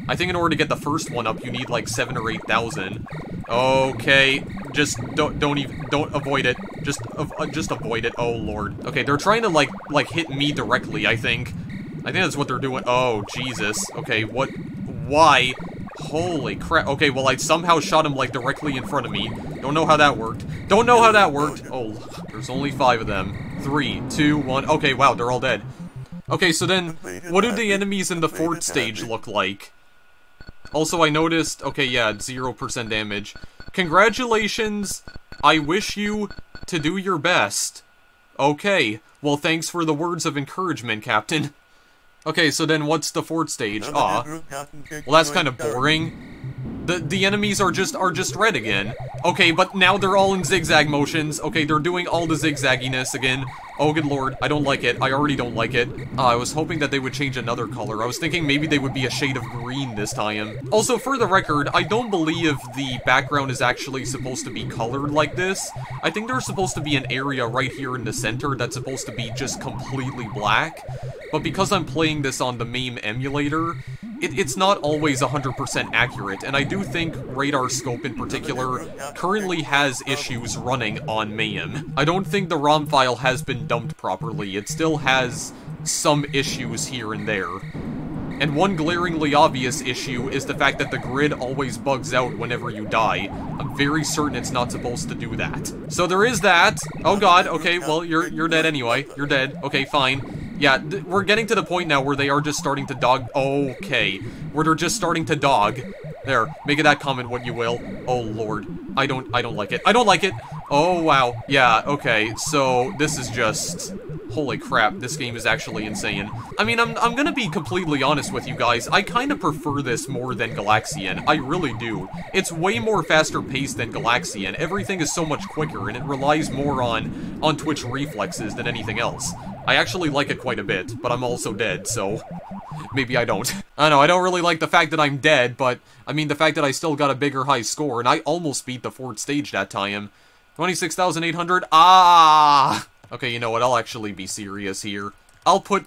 Speaker 1: I think in order to get the first 1-up, you need like 7,000 or 8,000. Okay, just don't avoid it. Just avoid it. Oh lord. Okay, they're trying to like hit me directly, I think. I think that's what they're doing. Oh, Jesus. Okay, what? Why? Holy crap. Okay, well, I somehow shot him, like, directly in front of me. Don't know how that worked. Don't know how that worked. Oh, there's only 5 of them. 3, 2, 1. Okay, wow, they're all dead. Okay, so then, what do the enemies in the 4th stage look like? Also, I noticed... Okay, yeah, 0% damage. Congratulations. I wish you to do your best. Okay. Well, thanks for the words of encouragement, Captain. Okay, so then what's the 4th stage? Aw. Well, that's kind of boring. The enemies are just red again. Okay, but now they're all in zigzag motions. Okay, they're doing all the zigzagginess again. Oh, good lord. I don't like it. I already don't like it. I was hoping that they would change another color. I was thinking maybe they would be a shade of green this time. Also, for the record, I don't believe the background is actually supposed to be colored like this. I think there's supposed to be an area right here in the center that's supposed to be just completely black. But because I'm playing this on the MAME emulator, it's not always 100% accurate, and I do think Radar Scope in particular currently has issues running on MAME. I don't think the ROM file has been dumped properly. It still has some issues here and there. And one glaringly obvious issue is the fact that the grid always bugs out whenever you die. I'm very certain it's not supposed to do that. So there is that. Oh god, okay, well, you're dead anyway. You're dead. Okay, fine. Yeah, we're getting to the point now where they are just starting to dog... Okay. Where they're just starting to dog. There, make it that comment what you will. Oh lord. I don't like it. I don't like it! Oh wow. Yeah, okay, so this is just... Holy crap, this game is actually insane. I mean, I'm gonna be completely honest with you guys. I kind of prefer this more than Galaxian. I really do. It's way more faster paced than Galaxian. Everything is so much quicker, and it relies more on twitch reflexes than anything else. I actually like it quite a bit, but I'm also dead, so... Maybe I don't. I don't know, I don't really like the fact that I'm dead, but... I mean, the fact that I still got a bigger high score, and I almost beat the 4th stage that time. 26,800? Ah! Okay, you know what, I'll actually be serious here. I'll put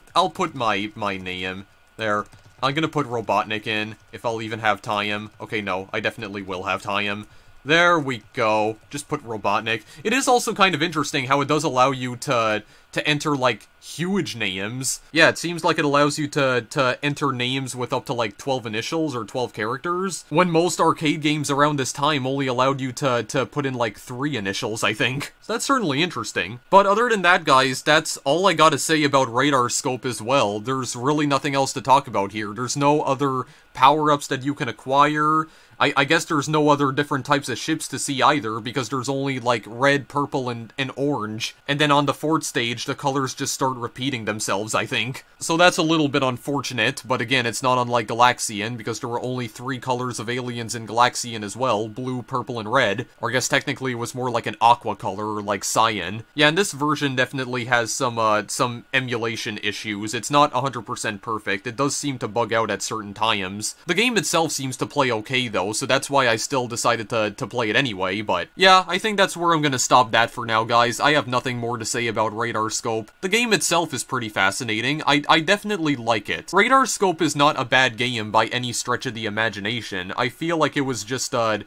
Speaker 1: my name there. I'm gonna put Robotnik in, if I'll even have time. Okay, no, I definitely will have time. There we go. Just put Robotnik. It is also kind of interesting how it does allow you to enter, like, huge names. Yeah, it seems like it allows you to enter names with up to, like, 12 initials or 12 characters, when most arcade games around this time only allowed you to put in, like, 3 initials, I think. So that's certainly interesting. But other than that, guys, that's all I gotta say about Radar Scope as well. There's really nothing else to talk about here. There's no other power-ups that you can acquire. I guess there's no other different types of ships to see either, because there's only, like, red, purple, and orange. And then on the 4th stage, stage, the colors just start repeating themselves, I think. So that's a little bit unfortunate, but again, it's not unlike Galaxian, because there were only 3 colors of aliens in Galaxian as well, blue, purple, and red. Or I guess technically it was more like an aqua color, or like cyan. Yeah, and this version definitely has some emulation issues. It's not 100% perfect, it does seem to bug out at certain times. The game itself seems to play okay though, so that's why I still decided to play it anyway, but yeah, I think that's where I'm gonna stop that for now, guys. I have nothing more to say about Radar Scope. The game itself is pretty fascinating. I definitely like it. Radar Scope is not a bad game by any stretch of the imagination. I feel like it was just a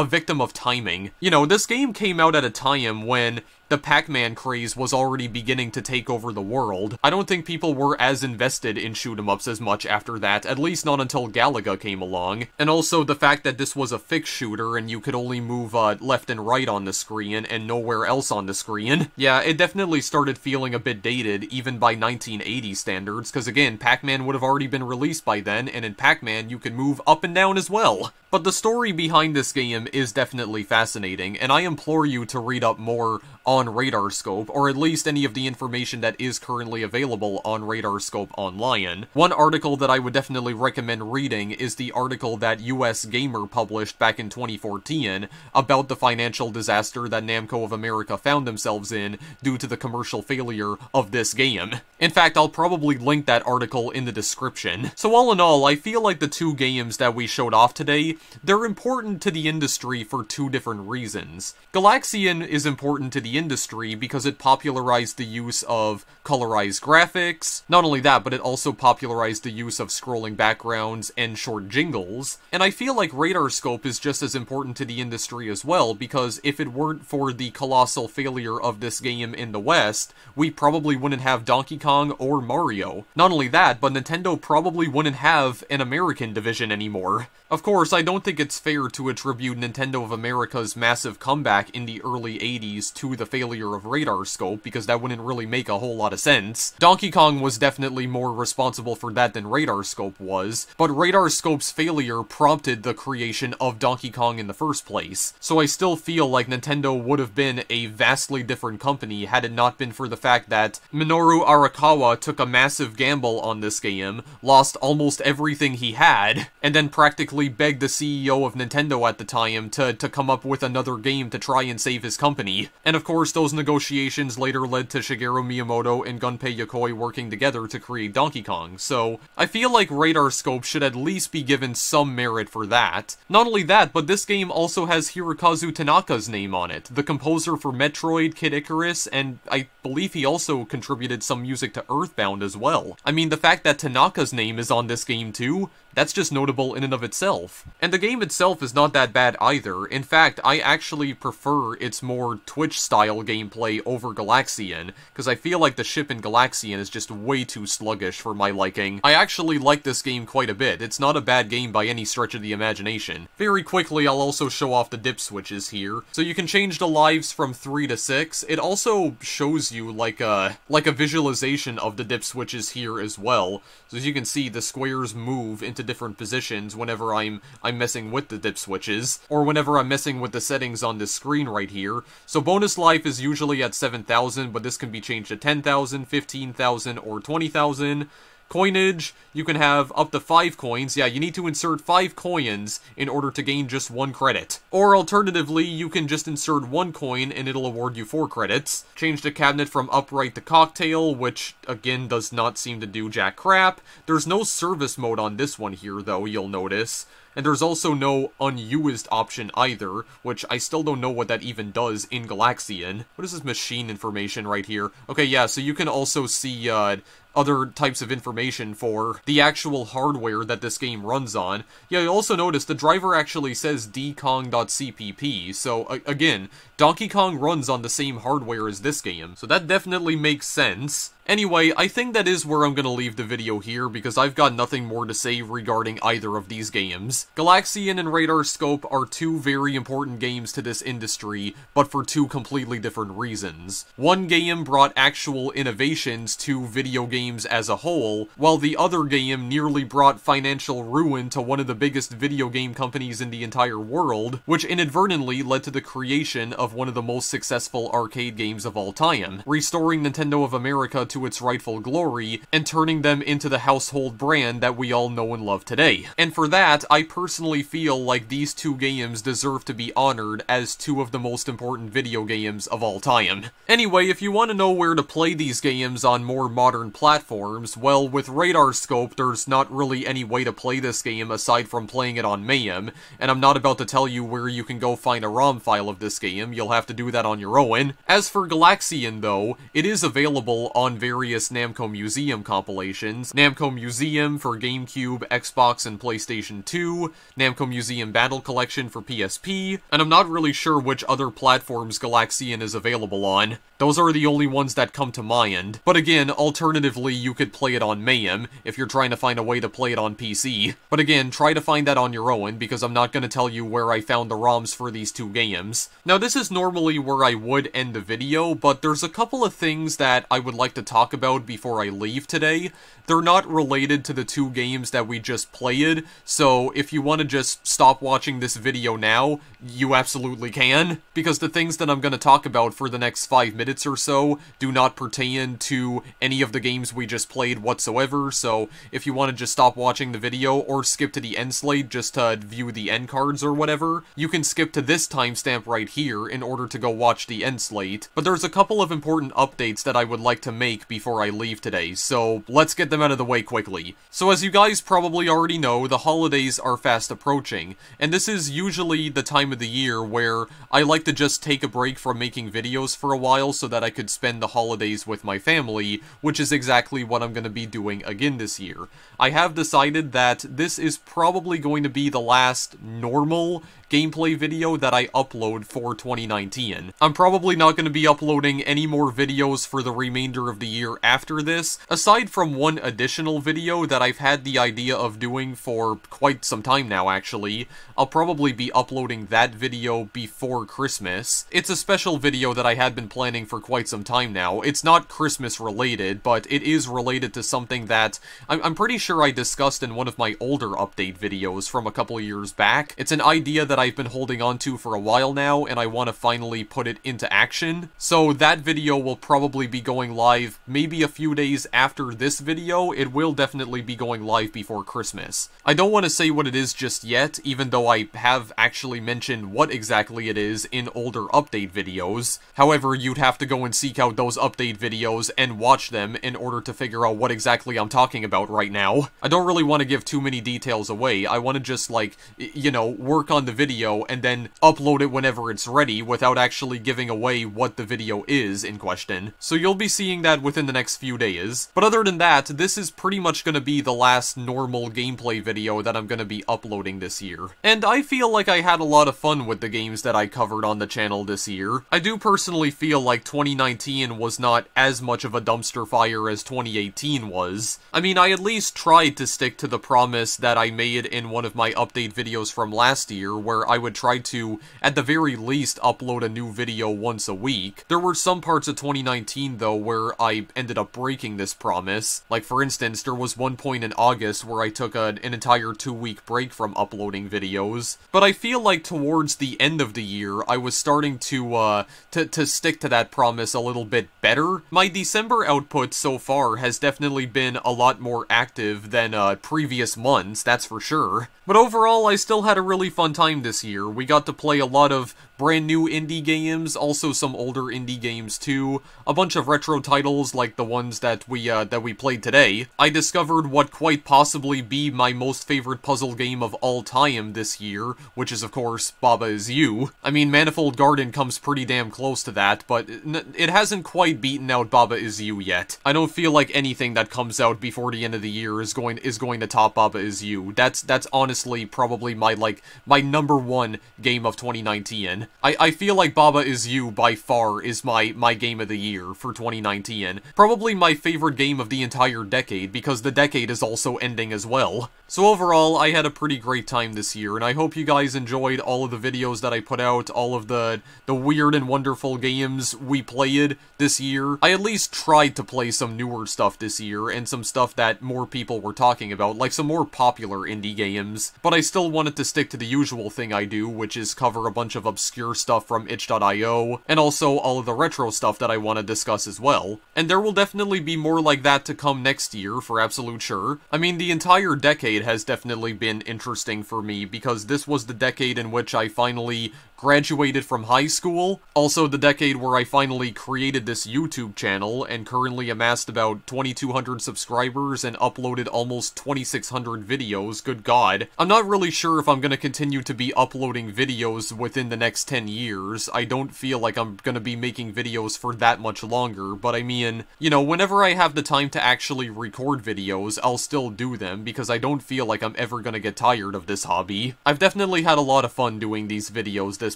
Speaker 1: victim of timing. You know, this game came out at a time when the Pac-Man craze was already beginning to take over the world. I don't think people were as invested in shoot-em-ups as much after that, at least not until Galaga came along. And also the fact that this was a fixed shooter and you could only move left and right on the screen and nowhere else on the screen. Yeah, it definitely started feeling a bit dated, even by 1980 standards, because again, Pac-Man would have already been released by then, and in Pac-Man you can move up and down as well. But the story behind this game is definitely fascinating, and I implore you to read up more on Radar Scope, or at least any of the information that is currently available on Radar Scope online. One article that I would definitely recommend reading is the article that US Gamer published back in 2014 about the financial disaster that Namco of America found themselves in due to the commercial failure of this game. In fact, I'll probably link that article in the description. So all in all, I feel like the 2 games that we showed off today, they're important to the industry for 2 different reasons. Galaxian is important to the industry because it popularized the use of colorized graphics. Not only that, but it also popularized the use of scrolling backgrounds and short jingles. And I feel like Radar Scope is just as important to the industry as well, because if it weren't for the colossal failure of this game in the West, we probably wouldn't have Donkey Kong or Mario. Not only that, but Nintendo probably wouldn't have an American division anymore. Of course, I don't think it's fair to attribute Nintendo of America's massive comeback in the early 80s to the failure of Radar Scope, because that wouldn't really make a whole lot of sense. Donkey Kong was definitely more responsible for that than Radar Scope was, but Radar Scope's failure prompted the creation of Donkey Kong in the first place. So I still feel like Nintendo would have been a vastly different company had it not been for the fact that Minoru Arakawa took a massive gamble on this game, lost almost everything he had, and then practically begged the CEO of Nintendo at the time to come up with another game to try and save his company. And of course, those negotiations later led to Shigeru Miyamoto and Gunpei Yokoi working together to create Donkey Kong, so I feel like Radar Scope should at least be given some merit for that. Not only that, but this game also has Hirokazu Tanaka's name on it, the composer for Metroid, Kid Icarus, and I believe he also contributed some music to Earthbound as well. I mean, the fact that Tanaka's name is on this game too, that's just notable in and of itself. And the game itself is not that bad either. In fact, I actually prefer its more Twitch-style gameplay over Galaxian, because I feel like the ship in Galaxian is just way too sluggish for my liking. I actually like this game quite a bit. It's not a bad game by any stretch of the imagination. Very quickly, I'll also show off the dip switches here. So you can change the lives from 3 to 6. It also shows you like a visualization of the dip switches here as well. So as you can see, the squares move into different positions whenever I'm messing with the dip switches, or whenever I'm messing with the settings on this screen right here. So bonus life is usually at 7,000, but this can be changed to 10,000, 15,000, or 20,000. Coinage, you can have up to 5 coins. Yeah, you need to insert 5 coins in order to gain just 1 credit. Or alternatively, you can just insert 1 coin and it'll award you 4 credits. Change the cabinet from upright to cocktail, which again does not seem to do jack crap. There's no service mode on this one here though, you'll notice. And there's also no unused option either, which I still don't know what that even does in Galaxian. What is this machine information right here? Okay, yeah, so you can also see other types of information for the actual hardware that this game runs on. Yeah, you'll also notice the driver actually says dkong.cpp, so again, Donkey Kong runs on the same hardware as this game, so that definitely makes sense. Anyway, I think that is where I'm gonna leave the video here, because I've got nothing more to say regarding either of these games. Galaxian and Radar Scope are two very important games to this industry, but for two completely different reasons. One game brought actual innovations to video games as a whole, while the other game nearly brought financial ruin to one of the biggest video game companies in the entire world, which inadvertently led to the creation of one of the most successful arcade games of all time, restoring Nintendo of America to its rightful glory, and turning them into the household brand that we all know and love today. And for that, I personally feel like these two games deserve to be honored as two of the most important video games of all time. Anyway, if you want to know where to play these games on more modern platforms, well, with Radar Scope, there's not really any way to play this game aside from playing it on Mayhem, and I'm not about to tell you where you can go find a ROM file of this game. You'll have to do that on your own. As for Galaxian, though, it is available on various Namco Museum compilations. Namco Museum for GameCube, Xbox, and PlayStation 2, Namco Museum Battle Collection for PSP, and I'm not really sure which other platforms Galaxian is available on. Those are the only ones that come to mind. But again, alternatively, you could play it on Mayhem, if you're trying to find a way to play it on PC. But again, try to find that on your own, because I'm not going to tell you where I found the ROMs for these two games. Now, this is normally where I would end the video, but there's a couple of things that I would like to talk about before I leave today. They're not related to the two games that we just played, so if you want to just stop watching this video now, you absolutely can, because the things that I'm going to talk about for the next 5 minutes or so do not pertain to any of the games we just played whatsoever, so if you want to just stop watching the video or skip to the end slate just to view the end cards or whatever, you can skip to this timestamp right here in order to go watch the end slate. But there's a couple of important updates that I would like to make before I leave today, so let's get them out of the way quickly. So as you guys probably already know, the holidays are fast approaching, and this is usually the time of the year where I like to just take a break from making videos for a while so that I could spend the holidays with my family, which is exactly what I'm going to be doing again this year. I have decided that this is probably going to be the last normal gameplay video that I upload for 2019. I'm probably not going to be uploading any more videos for the remainder of the year after this, aside from one additional video that I've had the idea of doing for quite some time now, actually. I'll probably be uploading that video before Christmas. It's a special video that I had been planning for quite some time now. It's not Christmas related, but it is related to something that I'm pretty sure I discussed in one of my older update videos from a couple of years back. It's an idea that I've been holding on to for a while now, and I want to finally put it into action. So that video will probably be going live maybe a few days after this video. It will definitely be going live before Christmas. I don't want to say what it is just yet, even though I have actually mentioned what exactly it is in older update videos. However, you'd have to go and seek out those update videos and watch them in order to figure out what exactly I'm talking about right now. I don't really want to give too many details away. I want to just, like, you know, work on the video and then upload it whenever it's ready without actually giving away what the video is in question. So you'll be seeing that within the next few days. But other than that, this is pretty much going to be the last normal gameplay video that I'm going to be uploading this year. And I feel like I had a lot of fun with the games that I covered on the channel this year. I do personally feel like 2019 was not as much of a dumpster fire as 2018 was. I mean, I at least tried to stick to the promise that I made in one of my update videos from last year, where I would try to, at the very least, upload a new video once a week. There were some parts of 2019, though, where I ended up breaking this promise. Like, for instance, there was one point in August where I took an entire 2-week break from uploading videos. But I feel like towards the end of the year, I was starting to stick to that promise a little bit better. My December output so far has definitely been a lot more active than previous months, that's for sure. But overall, I still had a really fun time this year. We got to play a lot of brand new indie games, also some older indie games too, a bunch of retro titles like the ones that we played today. I discovered what quite possibly be my most favorite puzzle game of all time this year, which is of course Baba Is You. I mean, Manifold Garden comes pretty damn close to that, but it hasn't quite beaten out Baba Is You yet. I don't feel like anything that comes out before the end of the year is going to top Baba Is You. That's honestly probably my number one game of 2019. man. I feel like Baba Is You, by far, is my game of the year for 2019. Probably my favorite game of the entire decade, because the decade is also ending as well. So overall, I had a pretty great time this year, and I hope you guys enjoyed all of the videos that I put out, all of the weird and wonderful games we played this year. I at least tried to play some newer stuff this year, and some stuff that more people were talking about, like some more popular indie games, but I still wanted to stick to the usual thing I do, which is cover a bunch of obscure stuff from itch.io, and also all of the retro stuff that I want to discuss as well. And there will definitely be more like that to come next year, for absolute sure. I mean, the entire decade has definitely been interesting for me, because this was the decade in which I finally graduated from high school, also the decade where I finally created this YouTube channel and currently amassed about 2,200 subscribers and uploaded almost 2,600 videos, good god. I'm not really sure if I'm gonna continue to be uploading videos within the next 10 years. I don't feel like I'm gonna be making videos for that much longer, but I mean, you know, whenever I have the time to actually record videos, I'll still do them, because I don't feel like I'm ever gonna get tired of this hobby. I've definitely had a lot of fun doing these videos this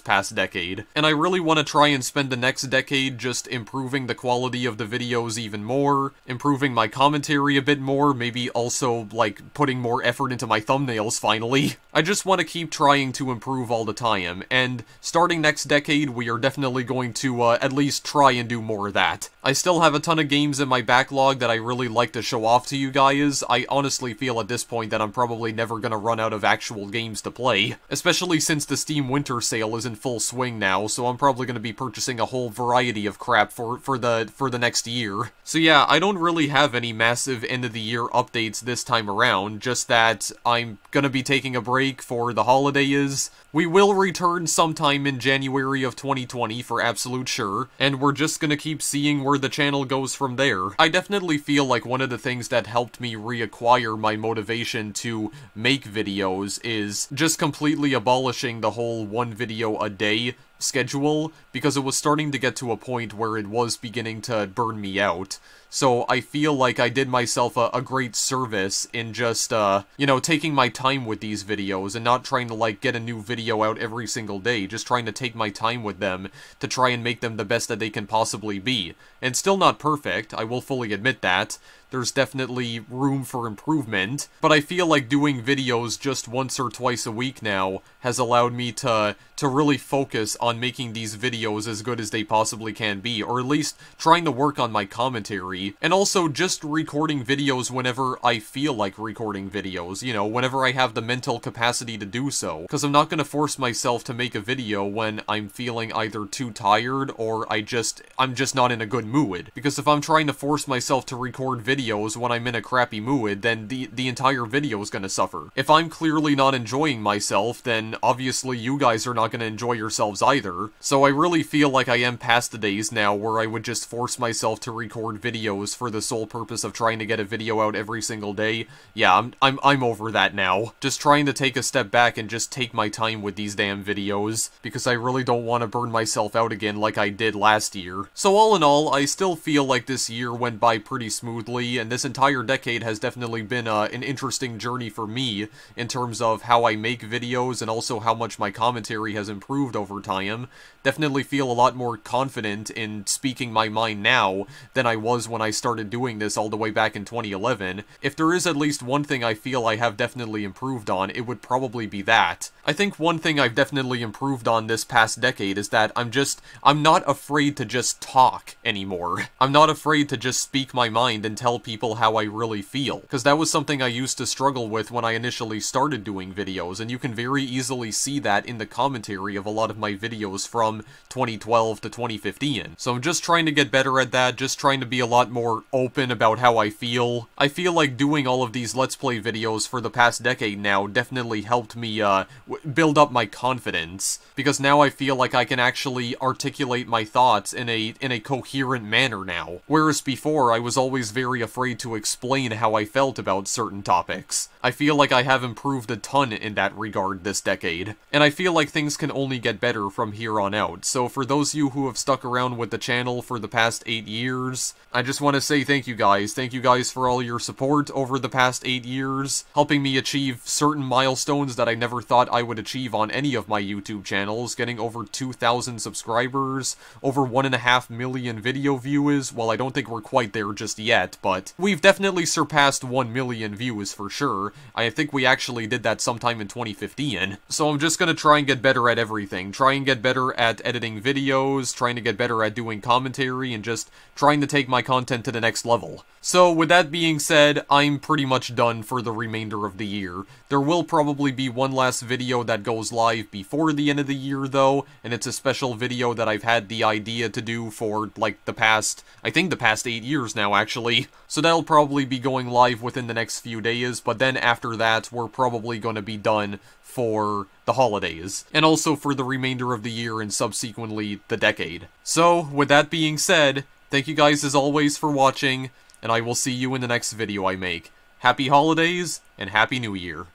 Speaker 1: past decade, and I really want to try and spend the next decade just improving the quality of the videos even more, improving my commentary a bit more, maybe also, like, putting more effort into my thumbnails finally. I just want to keep trying to improve all the time, and starting next decade, we are definitely going to at least try and do more of that. I still have a ton of games in my backlog that I really like to show off to you guys. I honestly feel at this point that I'm probably never gonna run out of actual games to play, especially since the Steam Winter Sale is in full swing now, so I'm probably gonna be purchasing a whole variety of crap for the next year. So yeah, I don't really have any massive end-of-the-year updates this time around, just that I'm gonna be taking a break for the holidays. We will return sometime in January of 2020 for absolute sure, and we're just gonna keep seeing where the channel goes from there. I definitely feel like one of the things that helped me reacquire my motivation to make videos is just completely abolishing the whole one video a day schedule, because it was starting to get to a point where it was beginning to burn me out. So I feel like I did myself a great service in just, you know, taking my time with these videos and not trying to, like, get a new video out every single day, just trying to take my time with them to try and make them the best that they can possibly be. And still not perfect, I will fully admit that. There's definitely room for improvement, but I feel like doing videos just once or twice a week now has allowed me to really focus on making these videos as good as they possibly can be, or at least trying to work on my commentary, and also just recording videos whenever I feel like recording videos, you know, whenever I have the mental capacity to do so, because I'm not going to force myself to make a video when I'm feeling either too tired or I'm just not in a good mood, because if I'm trying to force myself to record videos when I'm in a crappy mood, then the entire video is going to suffer. If I'm clearly not enjoying myself, then obviously you guys are not going to enjoy yourselves either. So I really feel like I am past the days now where I would just force myself to record videos for the sole purpose of trying to get a video out every single day. Yeah, I'm over that now. Just trying to take a step back and just take my time with these damn videos, because I really don't want to burn myself out again like I did last year. So all in all, I still feel like this year went by pretty smoothly, and this entire decade has definitely been an interesting journey for me in terms of how I make videos and also how much my commentary has improved over time. Definitely feel a lot more confident in speaking my mind now than I was when I started doing this all the way back in 2011. If there is at least one thing I feel I have definitely improved on, it would probably be that. I think one thing I've definitely improved on this past decade is that I'm not afraid to just talk anymore. I'm not afraid to just speak my mind and tell people how I really feel, because that was something I used to struggle with when I initially started doing videos, and you can very easily see that in the commentary of a lot of my videos from 2012 to 2015. So I'm just trying to get better at that, just trying to be a lot more open about how I feel. I feel like doing all of these Let's Play videos for the past decade now definitely helped me build up my confidence, because now I feel like I can actually articulate my thoughts in a coherent manner now. Whereas before, I was always very afraid to explain how I felt about certain topics. I feel like I have improved a ton in that regard this decade, and I feel like things can only get better from here on out. So for those of you who have stuck around with the channel for the past 8 years, I just want to say thank you guys. Thank you guys for all your support over the past 8 years, helping me achieve certain milestones that I never thought I would achieve on any of my YouTube channels, getting over 2,000 subscribers, over 1.5 million video views. Well, I don't think we're quite there just yet, but we've definitely surpassed 1 million views for sure. I think we actually did that sometime in 2015. So I'm just gonna try and get better at everything. Try and get better at editing videos, trying to get better at doing commentary, and just trying to take my content to the next level. So with that being said, I'm pretty much done for the remainder of the year. There will probably be one last video that goes live before the end of the year though, and it's a special video that I've had the idea to do for like the past 8 years now actually. So that'll probably be going live within the next few days, but then after that we're probably going to be done for the holidays, and also for the remainder of the year and subsequently the decade. So with that being said, thank you guys as always for watching, and I will see you in the next video I make. Happy holidays, and Happy New Year.